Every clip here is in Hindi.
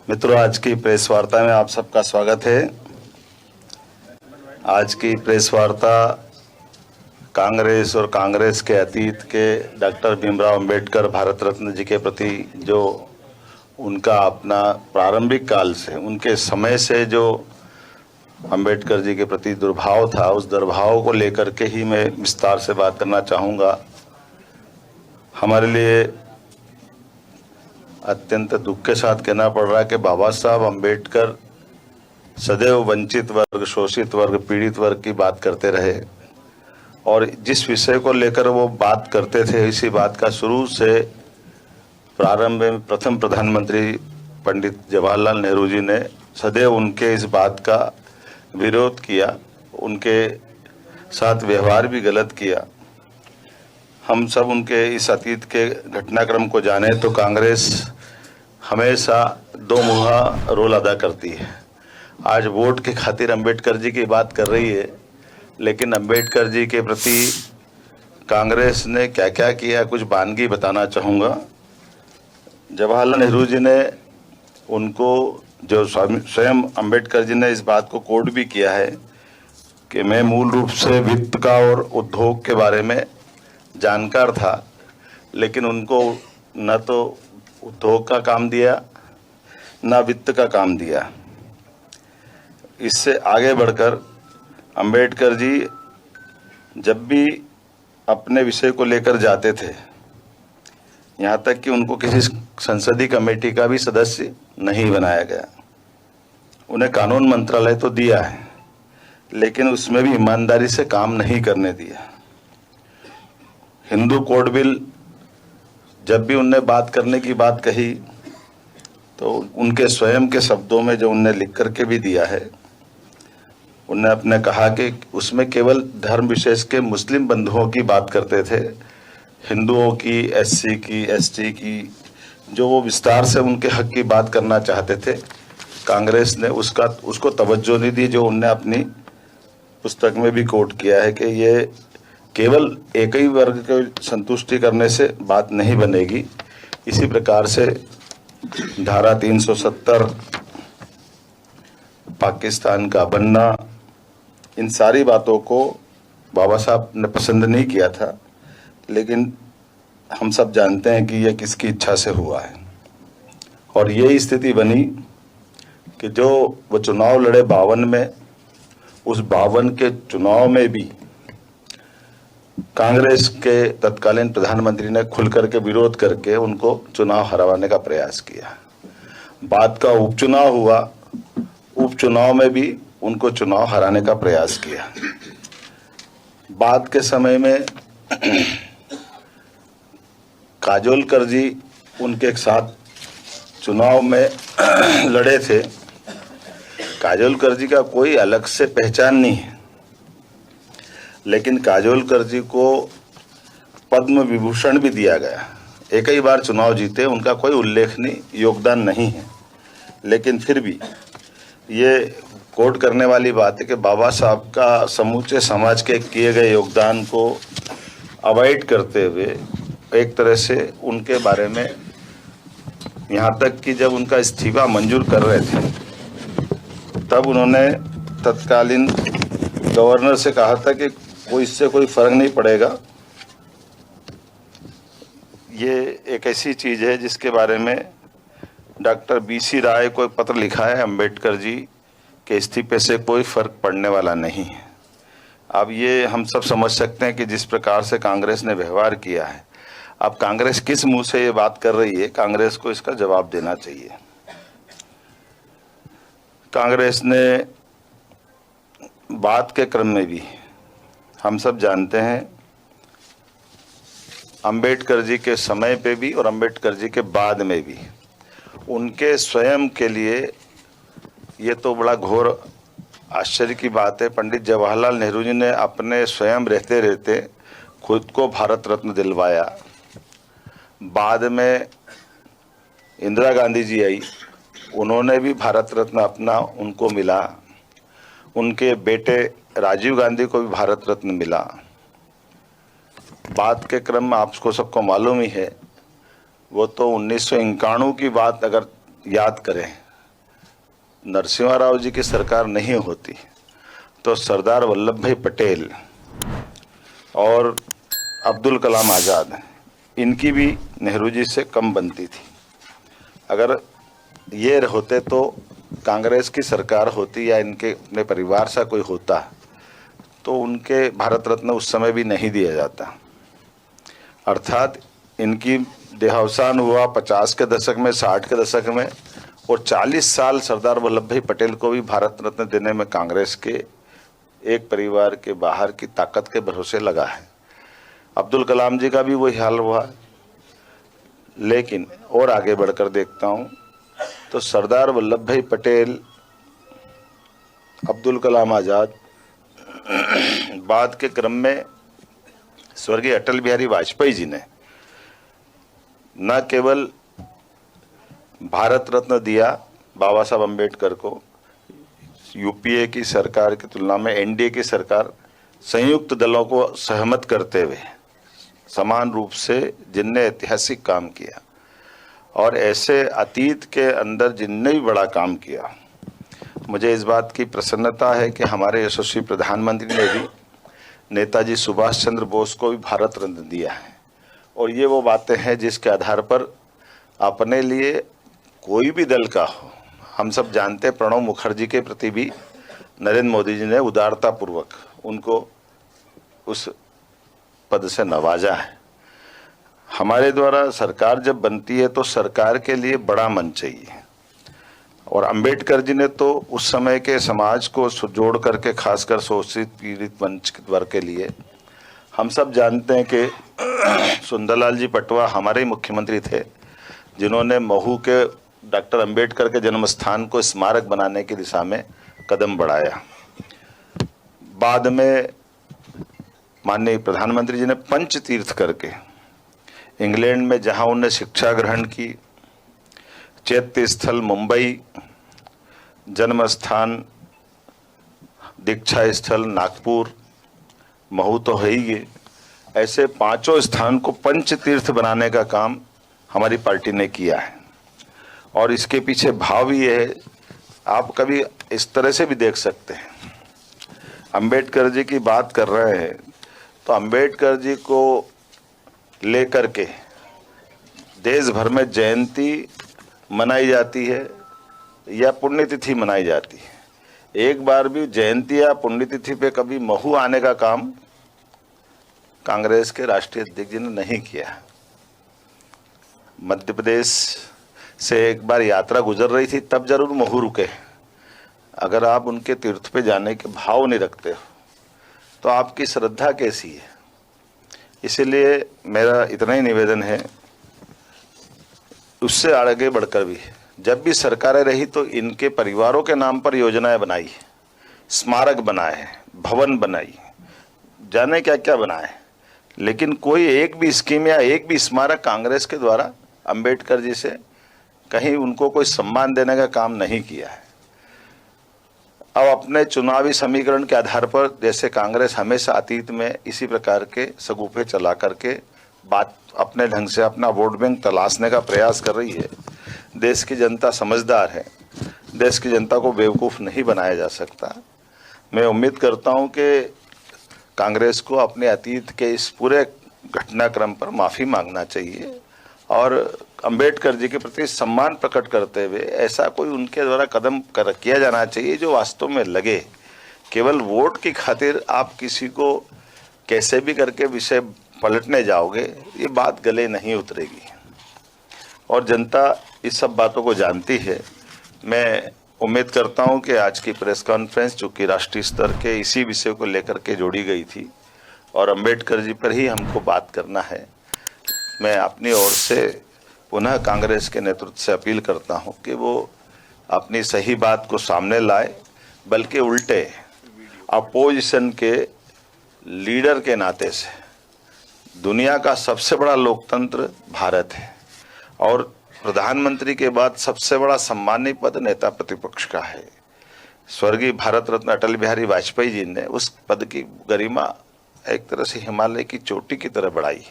मित्रों, आज की प्रेस वार्ता में आप सबका स्वागत है। आज की प्रेस वार्ता कांग्रेस और कांग्रेस के अतीत के डॉक्टर भीमराव अंबेडकर भारत रत्न जी के प्रति जो उनका अपना प्रारंभिक काल से, उनके समय से जो अंबेडकर जी के प्रति दुर्भाव था, उस दुर्भाव को लेकर के ही मैं विस्तार से बात करना चाहूँगा। हमारे लिए अत्यंत दुख के साथ कहना पड़ रहा है कि बाबा साहब अंबेडकर सदैव वंचित वर्ग, शोषित वर्ग, पीड़ित वर्ग की बात करते रहे और जिस विषय को लेकर वो बात करते थे, इसी बात का शुरू से प्रारंभ में प्रथम प्रधानमंत्री पंडित जवाहरलाल नेहरू जी ने सदैव उनके इस बात का विरोध किया, उनके साथ व्यवहार भी गलत किया। हम सब उनके इस अतीत के घटनाक्रम को जाने तो कांग्रेस हमेशा दो मुहा रोल अदा करती है। आज वोट के खातिर अंबेडकर जी की बात कर रही है, लेकिन अंबेडकर जी के प्रति कांग्रेस ने क्या क्या किया, कुछ बानगी बताना चाहूँगा। जवाहरलाल नेहरू जी ने उनको, जो स्वयं अंबेडकर जी ने इस बात को कोट भी किया है कि मैं मूल रूप से वित्त का और उद्योग के बारे में जानकार था, लेकिन उनको न तो उद्योग का काम दिया न वित्त का काम दिया। इससे आगे बढ़कर अंबेडकर जी जब भी अपने विषय को लेकर जाते थे, यहाँ तक कि उनको किसी संसदीय कमेटी का भी सदस्य नहीं बनाया गया। उन्हें कानून मंत्रालय तो दिया है, लेकिन उसमें भी ईमानदारी से काम नहीं करने दिया। हिंदू कोड बिल जब भी उनने बात करने की बात कही तो उनके स्वयं के शब्दों में जो उनने लिख करके भी दिया है, उनने अपने कहा कि उसमें केवल धर्म विशेष के मुस्लिम बंधुओं की बात करते थे, हिंदुओं की, एससी की, एसटी की, जो वो विस्तार से उनके हक की बात करना चाहते थे, कांग्रेस ने उसको तवज्जो नहीं दी। जो उनने अपनी पुस्तक में भी कोट किया है कि ये केवल एक ही वर्ग को संतुष्टि करने से बात नहीं बनेगी। इसी प्रकार से धारा 370, पाकिस्तान का बनना, इन सारी बातों को बाबा साहब ने पसंद नहीं किया था, लेकिन हम सब जानते हैं कि यह किसकी इच्छा से हुआ है। और यही स्थिति बनी कि जो वो चुनाव लड़े 52 में, उस 52 के चुनाव में भी कांग्रेस के तत्कालीन प्रधानमंत्री ने खुल करके विरोध करके उनको चुनाव हरवाने का प्रयास किया। बाद का उपचुनाव हुआ, उपचुनाव में भी उनको चुनाव हराने का प्रयास किया। बाद के समय में काजोलकर जी उनके साथ चुनाव में लड़े थे। काजोलकर जी का कोई अलग से पहचान नहीं है, लेकिन काजोलकर जी को पद्म विभूषण भी दिया गया। एक ही बार चुनाव जीते, उनका कोई उल्लेखनीय योगदान नहीं है, लेकिन फिर भी ये कोट करने वाली बात है कि बाबा साहब का समूचे समाज के किए गए योगदान को अवॉइड करते हुए एक तरह से उनके बारे में, यहाँ तक कि जब उनका इस्तीफा मंजूर कर रहे थे तब उन्होंने तत्कालीन गवर्नर से कहा था कि इससे कोई फर्क नहीं पड़ेगा। ये एक ऐसी चीज है जिसके बारे में डॉक्टर BC राय को एक पत्र लिखा है, अंबेडकर जी के इस्तीफे से कोई फर्क पड़ने वाला नहीं है। अब ये हम सब समझ सकते हैं कि जिस प्रकार से कांग्रेस ने व्यवहार किया है, अब कांग्रेस किस मुंह से ये बात कर रही है, कांग्रेस को इसका जवाब देना चाहिए। कांग्रेस ने बात के क्रम में भी, हम सब जानते हैं, अंबेडकर जी के समय पे भी और अंबेडकर जी के बाद में भी उनके स्वयं के लिए, ये तो बड़ा घोर आश्चर्य की बात है, पंडित जवाहरलाल नेहरू जी ने अपने स्वयं रहते रहते खुद को भारत रत्न दिलवाया। बाद में इंदिरा गांधी जी आई, उन्होंने भी भारत रत्न अपना उनको मिला। उनके बेटे राजीव गांधी को भी भारत रत्न मिला। बात के क्रम में आपको सबको मालूम ही है, वो तो 1991 की बात अगर याद करें नरसिम्हा राव जी की सरकार नहीं होती तो सरदार वल्लभ भाई पटेल और अब्दुल कलाम आज़ाद इनकी भी नेहरू जी से कम बनती थी। अगर ये होते तो कांग्रेस की सरकार होती या इनके अपने परिवार से कोई होता तो उनके भारत रत्न उस समय भी नहीं दिया जाता। अर्थात इनकी देहावसान हुआ 50 के दशक में, 60 के दशक में, और 40 साल सरदार वल्लभ भाई पटेल को भी भारत रत्न देने में कांग्रेस के एक परिवार के बाहर की ताकत के भरोसे लगा है। अब्दुल कलाम जी का भी वही हाल हुआ। लेकिन और आगे बढ़कर देखता हूं तो सरदार वल्लभ भाई पटेल, अब्दुल कलाम आज़ाद, बाद के क्रम में स्वर्गीय अटल बिहारी वाजपेयी जी ने न केवल भारत रत्न दिया बाबा साहब अम्बेडकर को, यूपीए की सरकार की तुलना में एनडीए की सरकार संयुक्त दलों को सहमत करते हुए समान रूप से जिनने ऐतिहासिक काम किया और ऐसे अतीत के अंदर जिनने भी बड़ा काम किया, मुझे इस बात की प्रसन्नता है कि हमारे यशस्वी प्रधानमंत्री ने भी नेताजी सुभाष चंद्र बोस को भी भारत रत्न दिया है। और ये वो बातें हैं जिसके आधार पर अपने लिए कोई भी दल का हो, हम सब जानते प्रणब मुखर्जी के प्रति भी नरेंद्र मोदी जी ने उदारतापूर्वक उनको उस पद से नवाजा है। हमारे द्वारा सरकार जब बनती है तो सरकार के लिए बड़ा मन चाहिए, और अंबेडकर जी ने तो उस समय के समाज को जोड़ करके खासकर शोषित पीड़ित वंचित वर्ग के लिए, हम सब जानते हैं कि सुंदरलाल जी पटवा हमारे ही मुख्यमंत्री थे जिन्होंने महू के डॉक्टर अंबेडकर के जन्म स्थान को स्मारक बनाने की दिशा में कदम बढ़ाया। बाद में माननीय प्रधानमंत्री जी ने पंच तीर्थ करके इंग्लैंड में जहां उन्होंने शिक्षा ग्रहण की, चैत्य स्थल मुंबई, जन्म स्थान दीक्षा स्थल नागपुर, महू तो है ही, ऐसे 5 स्थान को पंच तीर्थ बनाने का काम हमारी पार्टी ने किया है। और इसके पीछे भाव ये है, आप कभी इस तरह से भी देख सकते हैं, अंबेडकर जी की बात कर रहे हैं तो अंबेडकर जी को लेकर के देश भर में जयंती मनाई जाती है या पुण्यतिथि मनाई जाती है। एक बार भी जयंती या पुण्यतिथि पे कभी महू आने का काम कांग्रेस के राष्ट्रीय अध्यक्ष जी ने नहीं किया। मध्य प्रदेश से एक बार यात्रा गुजर रही थी तब जरूर महू रुके। अगर आप उनके तीर्थ पे जाने के भाव नहीं रखते हो तो आपकी श्रद्धा कैसी है। इसीलिए मेरा इतना ही निवेदन है, उससे आगे बढ़कर भी जब भी सरकारें रही तो इनके परिवारों के नाम पर योजनाएं बनाई, स्मारक बनाए, भवन बनाई, जाने क्या क्या बनाए, लेकिन कोई एक भी स्कीम या एक भी स्मारक कांग्रेस के द्वारा अंबेडकर जी से कहीं उनको कोई सम्मान देने का काम नहीं किया है। अब अपने चुनावी समीकरण के आधार पर जैसे कांग्रेस हमेशा अतीत में इसी प्रकार के सगुफे चला करके बात अपने ढंग से अपना वोट बैंक तलाशने का प्रयास कर रही है। देश की जनता समझदार है, देश की जनता को बेवकूफ़ नहीं बनाया जा सकता। मैं उम्मीद करता हूं कि कांग्रेस को अपने अतीत के इस पूरे घटनाक्रम पर माफ़ी मांगना चाहिए और अंबेडकर जी के प्रति सम्मान प्रकट करते हुए ऐसा कोई उनके द्वारा कदम किया जाना चाहिए जो वास्तव में लगे। केवल वोट की खातिर आप किसी को कैसे भी करके विषय पलटने जाओगे, ये बात गले नहीं उतरेगी और जनता इस सब बातों को जानती है। मैं उम्मीद करता हूं कि आज की प्रेस कॉन्फ्रेंस चूँकि राष्ट्रीय स्तर के इसी विषय को लेकर के जोड़ी गई थी और अंबेडकर जी पर ही हमको बात करना है, मैं अपनी ओर से पुनः कांग्रेस के नेतृत्व से अपील करता हूं कि वो अपनी सही बात को सामने लाए, बल्कि उल्टे अपोजिशन के लीडर के नाते से दुनिया का सबसे बड़ा लोकतंत्र भारत है और प्रधानमंत्री के बाद सबसे बड़ा सम्मानीय पद नेता प्रतिपक्ष का है। स्वर्गीय भारत रत्न अटल बिहारी वाजपेयी जी ने उस पद की गरिमा एक तरह से हिमालय की चोटी की तरह बढ़ाई।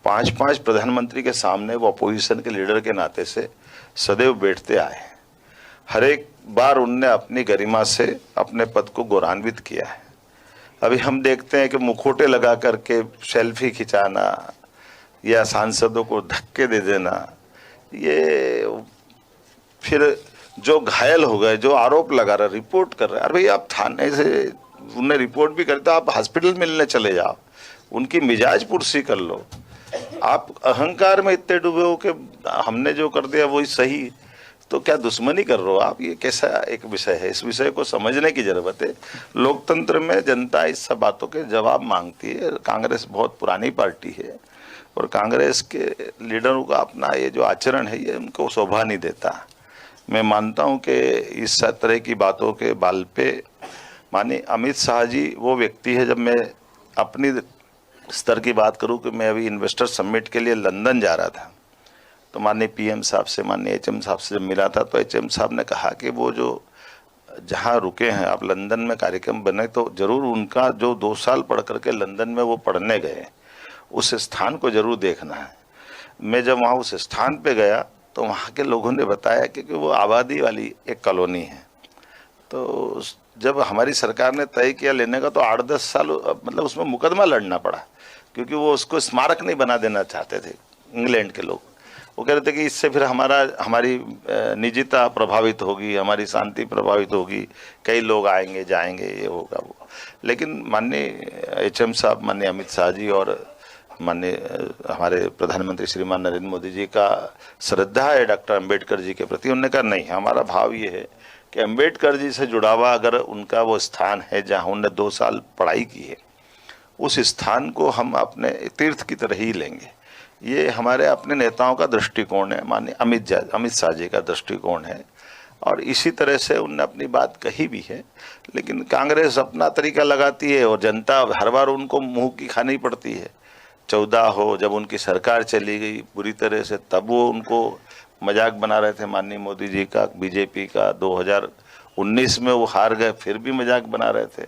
5 प्रधानमंत्री के सामने वो अपोजिशन के लीडर के नाते से सदैव बैठते आए। हर एक बार उनने अपनी गरिमा से अपने पद को गौरवान्वित किया है। अभी हम देखते हैं कि मुखौटे लगा करके सेल्फी खिंचाना या सांसदों को धक्के दे देना, ये फिर जो घायल हो गए, जो आरोप लगा रहे, रिपोर्ट कर रहे हैं, अरे भाई आप थाने से उन्हें रिपोर्ट भी करते, आप हॉस्पिटल मिलने चले जाओ, उनकी मिजाज पुरसी कर लो। आप अहंकार में इतने डूबे हो कि हमने जो कर दिया वही सही, तो क्या दुश्मनी कर रहे हो आप? ये कैसा एक विषय है? इस विषय को समझने की जरूरत है। लोकतंत्र में जनता इस सब बातों के जवाब मांगती है। कांग्रेस बहुत पुरानी पार्टी है और कांग्रेस के लीडरों का अपना ये जो आचरण है ये उनको शोभा नहीं देता। मैं मानता हूं कि इस तरह की बातों के बाल पे माननीय अमित शाह जी वो व्यक्ति है। जब मैं अपनी स्तर की बात करूं कि मैं अभी इन्वेस्टर समिट के लिए लंदन जा रहा था, तो माननीय पीएम साहब से, माननीय एचएम साहब से जब मिला था, तो एचएम साहब ने कहा कि वो जो जहां रुके हैं आप लंदन में कार्यक्रम बने, तो जरूर उनका जो 2 साल पढ़ करके लंदन में वो पढ़ने गए उस स्थान को जरूर देखना है। मैं जब वहाँ उस स्थान पे गया तो वहाँ के लोगों ने बताया कि वो आबादी वाली एक कॉलोनी है। तो जब हमारी सरकार ने तय किया लेने का, तो 8-10 साल मतलब उसमें मुकदमा लड़ना पड़ा, क्योंकि वो उसको स्मारक नहीं बना देना चाहते थे इंग्लैंड के लोग। वो कह रहे थे कि इससे फिर हमारी निजता प्रभावित होगी, हमारी शांति प्रभावित होगी, कई लोग आएंगे जाएंगे, ये होगा वो। लेकिन माननीय एचएम साहब, माननीय अमित शाह जी और माननीय हमारे प्रधानमंत्री श्रीमान नरेंद्र मोदी जी का श्रद्धा है डॉक्टर अंबेडकर जी के प्रति। उन्होंने कहा नहीं, हमारा भाव ये है कि अंबेडकर जी से जुड़ा हुआ अगर उनका वो स्थान है जहाँ उन्होंने 2 साल पढ़ाई की है, उस स्थान को हम अपने तीर्थ की तरह ही लेंगे। ये हमारे अपने नेताओं का दृष्टिकोण है, माननीय अमित शाह जी का दृष्टिकोण है, और इसी तरह से उनने अपनी बात कही भी है। लेकिन कांग्रेस अपना तरीका लगाती है और जनता हर बार उनको मुंह की खानी पड़ती है। 14 हो जब उनकी सरकार चली गई बुरी तरह से, तब वो उनको मजाक बना रहे थे माननीय मोदी जी का, बीजेपी का। 2019 में वो हार गए, फिर भी मजाक बना रहे थे।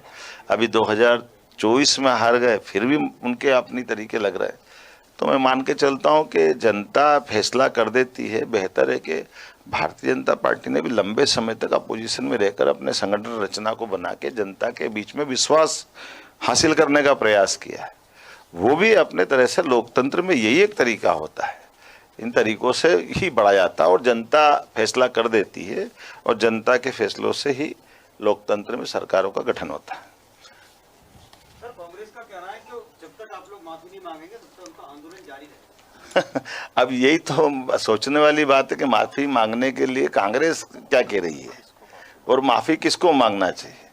अभी 2024 में हार गए, फिर भी उनके अपनी तरीके लग रहे हैं। तो मैं मान के चलता हूं कि जनता फैसला कर देती है। बेहतर है कि भारतीय जनता पार्टी ने भी लंबे समय तक अपोजिशन में रहकर अपने संगठन रचना को बना के जनता के बीच में विश्वास हासिल करने का प्रयास किया है। वो भी अपने तरह से लोकतंत्र में यही एक तरीका होता है, इन तरीकों से ही बढ़ा जाता है और जनता फैसला कर देती है, और जनता के फैसलों से ही लोकतंत्र में सरकारों का गठन होता है। सर, कांग्रेस का कहना है कि जब तक आप लोग माफी नहीं मांगेंगे तब तक उनका आंदोलन जारी रहेगा। अब यही तो सोचने वाली बात है कि माफी मांगने के लिए कांग्रेस क्या कह रही है और माफी किसको मांगना चाहिए।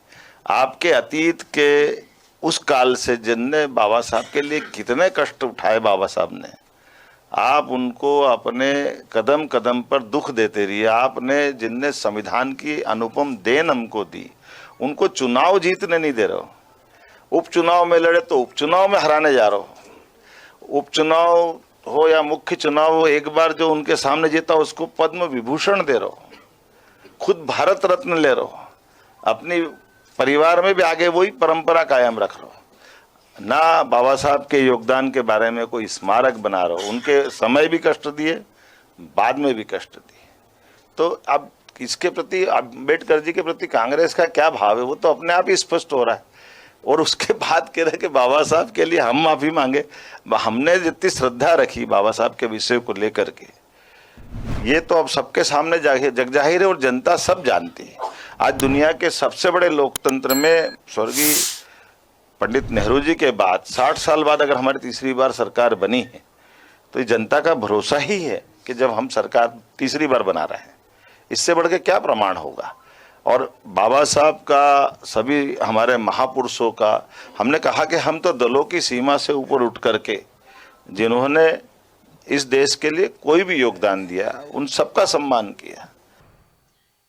आपके अतीत के उस काल से जिनने बाबा साहब के लिए कितने कष्ट उठाए बाबा साहब ने, आप उनको अपने कदम कदम पर दुख देते रहिए। आपने जिनने संविधान की अनुपम देन हमको दी, उनको चुनाव जीतने नहीं दे रहे हो। उपचुनाव में लड़े तो उपचुनाव में हराने जा रहे हो। उपचुनाव हो या मुख्य चुनाव हो, एक बार जो उनके सामने जीता उसको पद्म विभूषण दे रहे हो, खुद भारत रत्न ले रहे हो, अपनी परिवार में भी आगे वही परंपरा कायम रख रहे हो। ना बाबा साहब के योगदान के बारे में कोई स्मारक बना रहे हो। उनके समय भी कष्ट दिए, बाद में भी कष्ट दिए। तो अब इसके प्रति, अम्बेडकर जी के प्रति कांग्रेस का क्या भाव है वो तो अपने आप ही स्पष्ट हो रहा है। और उसके बाद कह रहे कि बाबा साहब के लिए हम माफी मांगे। हमने जितनी श्रद्धा रखी बाबा साहब के विषय को लेकर के, ये तो अब सबके सामने जग जाहिर है और जनता सब जानती है। आज दुनिया के सबसे बड़े लोकतंत्र में स्वर्गीय पंडित नेहरू जी के बाद 60 साल बाद अगर हमारी तीसरी बार सरकार बनी है, तो ये जनता का भरोसा ही है कि जब हम सरकार तीसरी बार बना रहे हैं, इससे बढ़ के क्या प्रमाण होगा। और बाबा साहब का, सभी हमारे महापुरुषों का, हमने कहा कि हम तो दलों की सीमा से ऊपर उठ करके जिन्होंने इस देश के लिए कोई भी योगदान दिया, उन सबका सम्मान किया।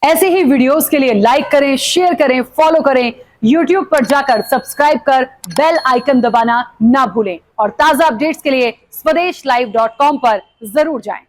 ऐसे ही वीडियोस के लिए लाइक करें, शेयर करें, फॉलो करें। YouTube पर जाकर सब्सक्राइब कर बेल आइकन दबाना ना भूलें और ताजा अपडेट्स के लिए swedeshlive.com पर जरूर जाएं।